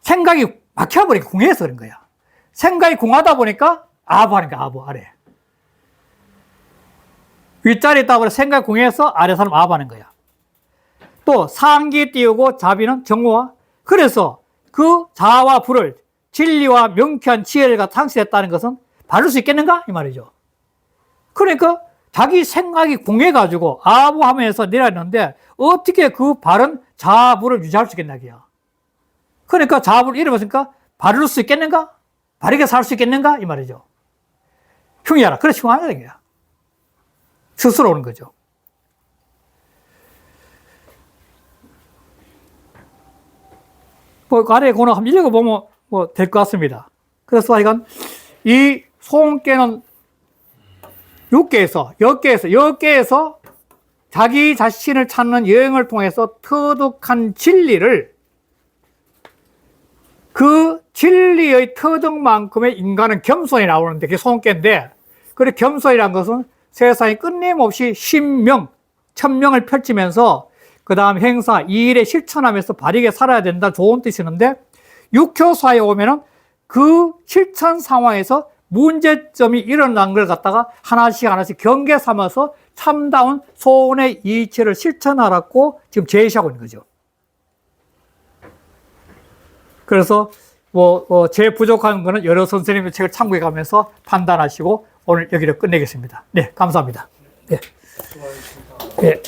생각이 막혀버리니까 궁해서 그런 거야. 생각이 궁하다 보니까 아부하는 거야. 아부 아래. 윗자리에 있다 보니 생각이 궁해서 아래 사람 아부하는 거야. 또 상기 띄우고 자비는 정오와 그래서 그 자와 부를 진리와 명쾌한 지혜를 상실했다는 것은 바를 수 있겠는가? 이 말이죠. 그러니까 자기 생각이 궁해가지고 아부하면서 내려왔는데 어떻게 그 바른 자부를 유지할 수 있겠냐. 그러니까 자부를 잃어버렸으니까 바를 수 있겠는가? 바르게 살 수 있겠는가? 이 말이죠. 흉이하라. 그래, 흉하는 거야. 스스로 오는 거죠. 뭐, 아래에 거는 한번 읽어보면 뭐 될 것 같습니다. 그래서 하여간 이 소원께는 6개에서 자기 자신을 찾는 여행을 통해서 터득한 진리를 그 진리의 터득만큼의 인간은 겸손이 나오는데 그게 소원께인데 그래 겸손이라는 것은 세상에 끊임없이 신명, 천명을 펼치면서 그 다음 행사, 이 일에 실천하면서 바르게 살아야 된다 좋은 뜻이는데 육효사에 오면은 그 실천 상황에서 문제점이 일어난 걸 갖다가 하나씩 경계 삼아서 참다운 소원의 이치를 실천하라고 지금 제시하고 있는 거죠. 그래서 제 부족한 거는 여러 선생님의 책을 참고해 가면서 판단하시고 오늘 여기를 끝내겠습니다. 네, 감사합니다. 네. 네.